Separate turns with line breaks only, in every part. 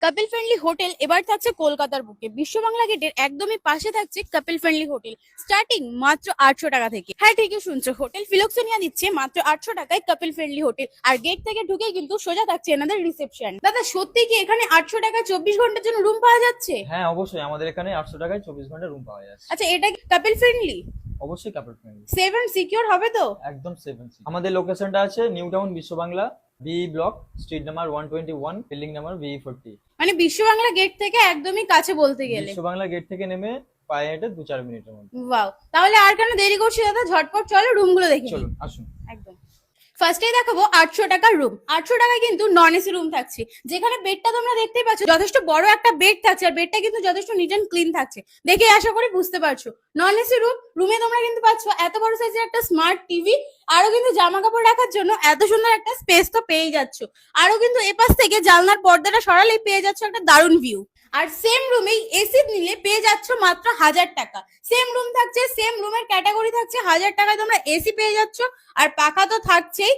Kapil friendly hotel এবার থাকছে কলকাতার বুকে। বিশ্ব বাংলা গেটের একদমই পাশে থাকছে কাপিল ফ্রেন্ডলি হোটেল, স্টার্টিং মাত্র 800 টাকা থেকে। হ্যাঁ, ঠিকই শুনছো, হোটেল ফিলোক্সেনিয়া দিচ্ছে মাত্র 800 টাকায় কাপিল ফ্রেন্ডলি হোটেল। আর গেট থেকে ঢুকেই কিন্তু সোজা থাকছে এনাদের রিসেপশন। দাদা, সত্যি কি এখানে 800 টাকায় 24 ঘন্টার জন্য রুম পাওয়া যাচ্ছে?
হ্যাঁ, অবশ্যই আমাদের এখানে 800 টাকায় 24 ঘন্টা রুম পাওয়া যাচ্ছে।
আচ্ছা, এটা কি কাপিল ফ্রেন্ডলি?
অবশ্যই couple friendly,
safe and secure হবে তো?
একদম 7C। আমাদের লোকেশনটা আছে new town Biswa Bangla, B block, street number 121, building number B40।
মানে বিশ্ব বাংলা গেট থেকে একদমই কাছে বলতে গেলে।
বিশ্ব বাংলা গেট থেকে নেমে পায়ে হেঁটে 2-4 মিনিটের মধ্যে।
ওয়াও, তাহলে আর কেন দেরি করছি দাদা, ঝটপট চলো রুমগুলো দেখে নিই।
চলুন আসুন।
একদম। ফার্স্টেই দেখাবো 800 টাকার রুম। 800 টাকায় কিন্তু নন এসি রুম থাকছে, যেখানে বেডটা তোমরা দেখতেই পাচ্ছ, যথেষ্ট বড় একটা বেড থাকছে। আর বেডটা কিন্তু যথেষ্ট নিট এন্ড ক্লিন থাকছে, দেখে আশা করি বুঝতে পারছো। নন এসি রুম, রুমে তোমরা কিন্তু পাচ্ছ এত বড় সাইজের একটা স্মার্ট টিভি, আরো কিন্তু জামা কাপড় রাখার জন্য এত সুন্দর একটা স্পেস তো পেয়ে যাচ্ছ। আরো কিন্তু এপাশ থেকে জানলার পর্দাটা সরালেই পেয়ে যাচ্ছ একটা দারুণ ভিউ। আর সেম রুমেই এসি নিলে পেয়ে যাচ্ছ মাত্র 1000 টাকা। সেম রুম থাকছে, সেম রুমের ক্যাটাগরি থাকছে, 1000 টাকায় তোমরা এসি পেয়ে যাচ্ছ, আর পাখা তো থাকছেই।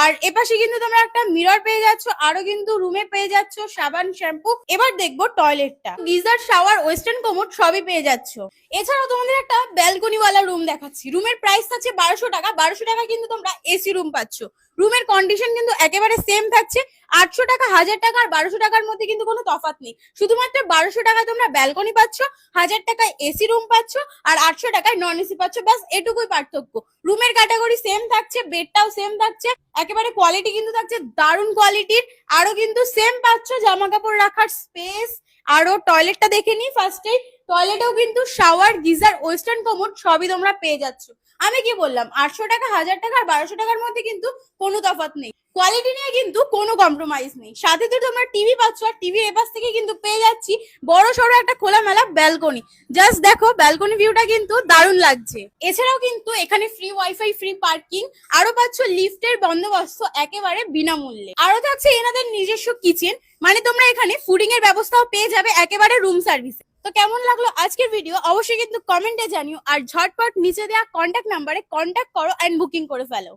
আর এপাশে কিন্তু তোমরা একটা মিরর পেয়ে যাচ্ছ, আরো কিন্তু রুমে পেয়ে যাচ্ছ সাবান, শ্যাম্পু। এবার দেখবো টয়লেটটা, গিজার, শাওয়ার, ওয়েস্টার্ন কোমোড সবই পেয়ে যাচ্ছ। এছাড়াও তোমাদের একটা ব্যালকনি ওয়ালা রুম দেখাচ্ছি। রুমের প্রাইস আছে 1200 টাকা। 1200 টাকা কিন্তু তোমরা এসি রুম পাচ্ছ। রুমের কন্ডিশন কিন্তু একেবারে সেম থাকছে। 800 টাকা, 1000 টাকা আর 1200 টাকার মধ্যে কিন্তু কোনো তফাৎ নেই। শুধুমাত্র 1200 টাকায় তোমরা ব্যালকনি পাচ্ছ, 1000 টাকায় এসি রুম পাচ্ছ, আর 800 টাকায় নন এসি পাচ্ছ। ব্যাস এটুকুই পার্থক্য। রুমের ক্যাটাগরি সেম থাকছে, বেডটাও সেম থাকছে, একেবারে কোয়ালিটি কিন্তু থাকছে দারুণ কোয়ালিটির। আরো কিন্তু সেম পাচ্ছ জামা কাপড় রাখার স্পেস। আরো টয়লেটটা দেখে নি ফার্স্টেই। টয়লেটেও কিন্তু শাওয়ার, গিজার, ওয়েস্টার্ন কোমোড সবই তোমরা পেয়ে যাচ্ছ। আমি কি বললাম, 800 টাকা, 1000 টাকা আর 1200 টাকার মধ্যে কিন্তু কোনো তফাৎ নেই। কোয়ালিটি নিয়ে কিন্তু কোনো কম্প্রোমাইজ নেই। সাথে তো তোমরা টিভি পাচ্ছ, আর টিভির এপাশ থেকে কিন্তু পেয়ে যাচ্ছি বড় সড়ো একটা খোলামেলা ব্যালকনি। জাস্ট দেখো, ব্যালকনি ভিউটা কিন্তু দারুণ লাগছে। এছাড়াও কিন্তু এখানে ফ্রি ওয়াইফাই, ফ্রি পার্কিং, আরো পাচ্ছ লিফটের বন্দোবস্ত একেবারে বিনামূল্যে। আরো থাকছে এনাদের নিজস্ব কিচেন, মানে তোমরা এখানে ফুডিং এর ব্যবস্থাও পেয়ে যাবে একেবারে রুম সার্ভিসে। তো কেমন লাগলো আজকের ভিডিও অবশ্যই কিন্তু কমেন্টে জানিও, আর ঝটপট নিচে দেওয়া কন্ট্যাক্ট নাম্বারে কন্ট্যাক্ট করো এন্ড বুকিং করে ফেলো।